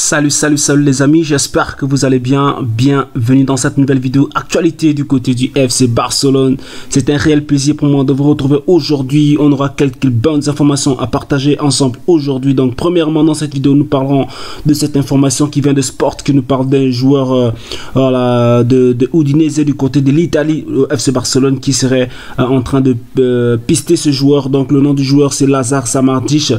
Salut les amis, j'espère que vous allez bien. Bienvenue dans cette nouvelle vidéo actualité du côté du FC Barcelone. C'est un réel plaisir pour moi de vous retrouver aujourd'hui. On aura quelques bonnes informations à partager ensemble aujourd'hui. Donc premièrement dans cette vidéo nous parlerons de cette information qui vient de Sport, qui nous parle d'un joueur de Udinese du côté de l'Italie, le FC Barcelone, qui serait en train de pister ce joueur. Donc le nom du joueur c'est Lazar Samardzic.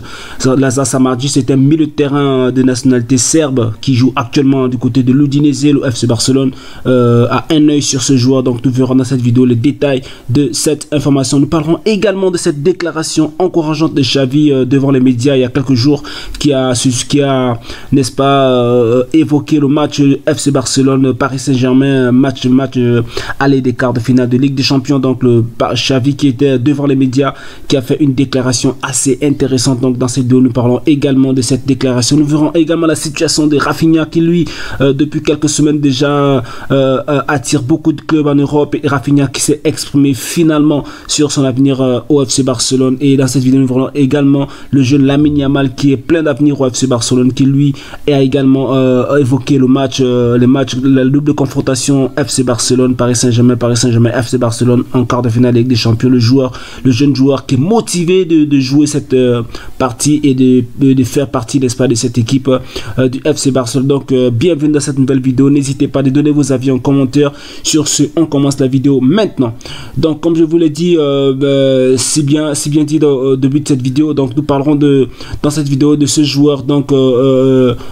Lazar Samardzic c'est un milieu de terrain de nationalité serbe qui joue actuellement du côté de l'Udinese. Le FC Barcelone a un œil sur ce joueur, donc nous verrons dans cette vidéo les détails de cette information. Nous parlerons également de cette déclaration encourageante de Xavi devant les médias il y a quelques jours, qui a n'est-ce pas, évoqué le match FC Barcelone Paris Saint-Germain, match aller des quarts de finale de Ligue des Champions. Donc le Xavi qui était devant les médias, qui a fait une déclaration assez intéressante. Donc dans cette vidéo nous parlons également de cette déclaration. Nous verrons également la situation de Rafinha qui lui depuis quelques semaines déjà attire beaucoup de clubs en Europe, et Rafinha qui s'est exprimé finalement sur son avenir au FC Barcelone. Et dans cette vidéo nous verrons également le jeune Lamine Yamal qui est plein d'avenir au FC Barcelone, qui lui a également évoqué la double confrontation FC Barcelone Paris Saint-Germain FC Barcelone en quart de finale de Ligue des Champions. Le jeune joueur qui est motivé de jouer cette partie et de faire partie, n'est-ce pas, de cette équipe du FC Barcelone. Donc bienvenue dans cette nouvelle vidéo. N'hésitez pas à donner vos avis en commentaire. Sur ce, on commence la vidéo maintenant. Donc comme je vous l'ai dit, c'est bien dit au début de cette vidéo. Donc nous parlerons dans cette vidéo de ce joueur, donc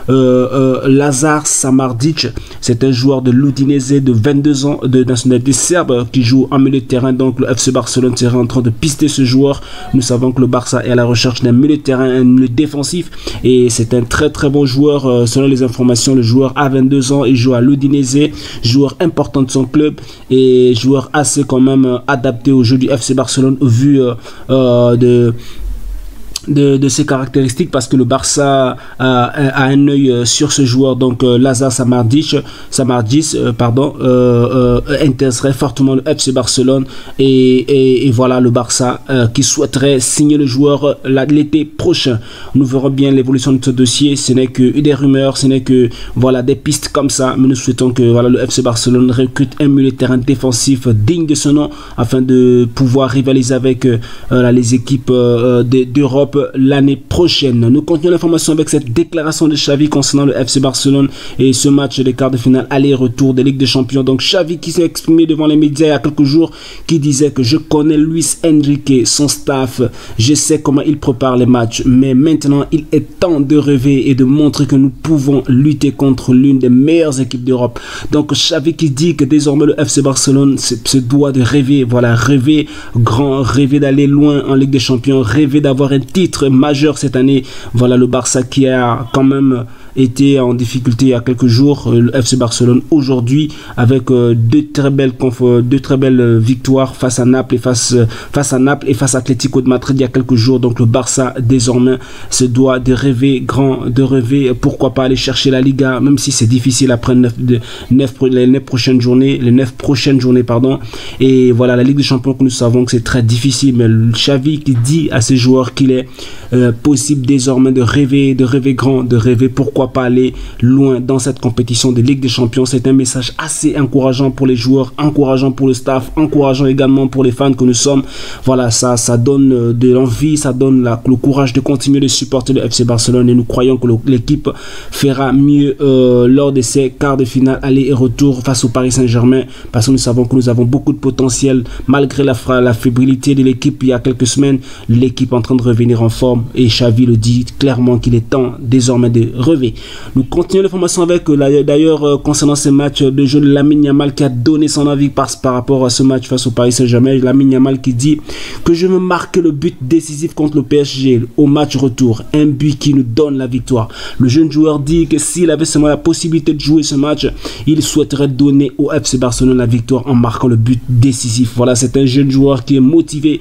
Lazar Samardzic. C'est un joueur de l'Udinese de 22 ans de nationalité serbe qui joue en milieu de terrain. Donc le FC Barcelone serait en train de pister ce joueur. Nous savons que le Barça est à la recherche d'un milieu de terrain, un milieu défensif, et c'est un très bon joueur. Selon les informations, le joueur a 22 ans, il joue à l'Udinese, joueur important de son club et joueur assez quand même adapté au jeu du FC Barcelone au vu de ses caractéristiques, parce que le Barça a un œil sur ce joueur. Donc Lazar Samardzic intéresserait fortement le FC Barcelone, et voilà le Barça qui souhaiterait signer le joueur l'été prochain. Nous verrons bien l'évolution de ce dossier. Ce n'est que des rumeurs, ce n'est que voilà des pistes comme ça, mais nous souhaitons que voilà le FC Barcelone recrute un milieu de terrain défensif digne de ce nom, afin de pouvoir rivaliser avec les équipes d'Europe l'année prochaine. Nous continuons l'information avec cette déclaration de Xavi concernant le FC Barcelone et ce match des quarts de finale aller-retour de Ligue des Champions. Donc Xavi qui s'est exprimé devant les médias il y a quelques jours, qui disait que je connais Luis Enrique, son staff, je sais comment il prépare les matchs, mais maintenant il est temps de rêver et de montrer que nous pouvons lutter contre l'une des meilleures équipes d'Europe. Donc Xavi qui dit que désormais le FC Barcelone se doit de rêver, voilà, rêver grand, rêver d'aller loin en Ligue des Champions, rêver d'avoir un titre majeur cette année. Voilà le Barça qui a quand même été en difficulté il y a quelques jours. Le FC Barcelone aujourd'hui avec deux très belles victoires face à Naples et face à Atlético de Madrid il y a quelques jours. Donc le Barça désormais se doit de rêver grand, de rêver, pourquoi pas aller chercher la Liga, même si c'est difficile après les 9 prochaines journées, et voilà la Ligue des Champions que nous savons que c'est très difficile. Mais le Xavi qui dit à ses joueurs qu'il est possible désormais de rêver grand, de rêver, pourquoi pas aller loin dans cette compétition de Ligue des Champions. C'est un message assez encourageant pour les joueurs, encourageant pour le staff, encourageant également pour les fans que nous sommes. Voilà, ça donne de l'envie, ça donne le courage de continuer de supporter le FC Barcelone, et nous croyons que l'équipe fera mieux lors de ces quarts de finale aller et retour face au Paris Saint-Germain, parce que nous savons que nous avons beaucoup de potentiel malgré la fébrilité de l'équipe il y a quelques semaines. L'équipe est en train de revenir en forme, et Xavi le dit clairement qu'il est temps désormais de rêver. Nous continuons l'information avec d'ailleurs concernant ce match de jeu de Lamine Yamal, qui a donné son avis par rapport à ce match face au Paris Saint-Germain. Lamine Yamal qui dit que je veux marquer le but décisif contre le PSG au match retour, un but qui nous donne la victoire. Le jeune joueur dit que s'il avait seulement la possibilité de jouer ce match, il souhaiterait donner au FC Barcelone la victoire en marquant le but décisif. Voilà, c'est un jeune joueur qui est motivé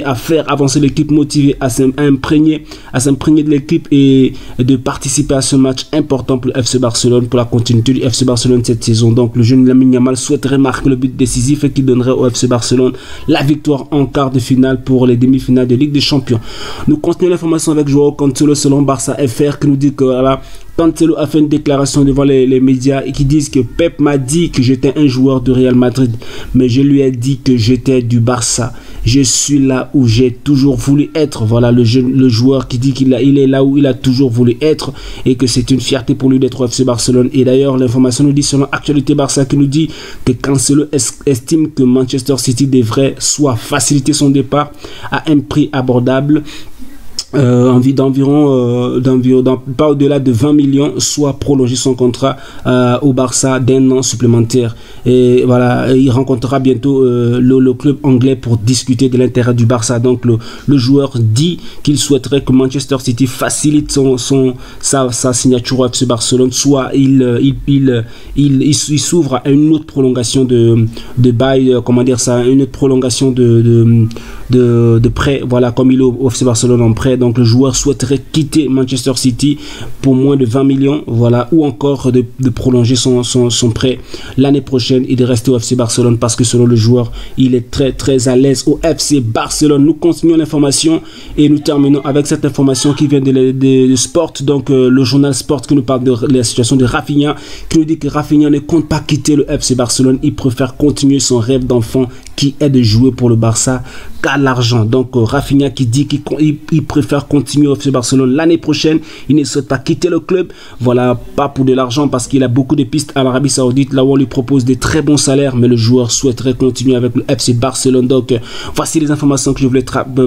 à faire avancer l'équipe, motivé à s'imprégner de l'équipe et de participer à ce match important pour le FC Barcelone, pour la continuité du FC Barcelone cette saison. Donc le jeune Lamine Yamal souhaiterait marquer le but décisif et qui donnerait au FC Barcelone la victoire en quart de finale pour les demi-finales de Ligue des Champions. Nous continuons l'information avec Joao Cancelo selon Barça FR qui nous dit que voilà, Cancelo a fait une déclaration devant les médias et qui disent que Pep m'a dit que j'étais un joueur de Real Madrid, mais je lui ai dit que j'étais du Barça. Je suis là où j'ai toujours voulu être. Voilà le joueur qui dit qu'il est là où il a toujours voulu être et que c'est une fierté pour lui d'être au FC Barcelone. Et d'ailleurs, l'information nous dit selon Actualité Barça qui nous dit que Cancelo estime que Manchester City devrait soit faciliter son départ à un prix abordable. D'environ pas au-delà de 20 millions, soit prolonger son contrat au Barça d'1 an supplémentaire. Et voilà, il rencontrera bientôt le club anglais pour discuter de l'intérêt du Barça. Donc le joueur dit qu'il souhaiterait que Manchester City facilite sa signature au FC Barcelone, soit il s'ouvre à une autre prolongation de bail, comment dire ça, une autre prolongation de prêt, voilà, comme il est au FC Barcelone en prêt. Donc le joueur souhaiterait quitter Manchester City pour moins de 20 millions, voilà, ou encore de prolonger son prêt l'année prochaine et de rester au FC Barcelone parce que selon le joueur, il est très à l'aise au FC Barcelone. Nous continuons l'information et nous terminons avec cette information qui vient de Sport, donc le journal Sport qui nous parle de la situation de Rafinha, qui nous dit que Rafinha ne compte pas quitter le FC Barcelone, il préfère continuer son rêve d'enfant qui est de jouer pour le Barça qu'à l'argent. Donc Rafinha qui dit qu'il préfère continuer au FC Barcelone l'année prochaine, il ne souhaite pas quitter le club, voilà, pas pour de l'argent parce qu'il a beaucoup de pistes à l'Arabie Saoudite, là où on lui propose des très bons salaires, mais le joueur souhaiterait continuer avec le FC Barcelone. Donc voici les informations que je voulais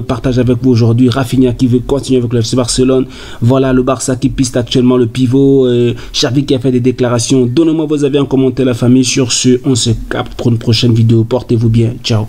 partager avec vous aujourd'hui. Rafinha qui veut continuer avec le FC Barcelone, voilà le Barça qui piste actuellement le pivot, Xavi qui a fait des déclarations. Donnez-moi vos avis en commentaire la famille. Sur ce, on se capte pour une prochaine vidéo, portez-vous bien, ciao.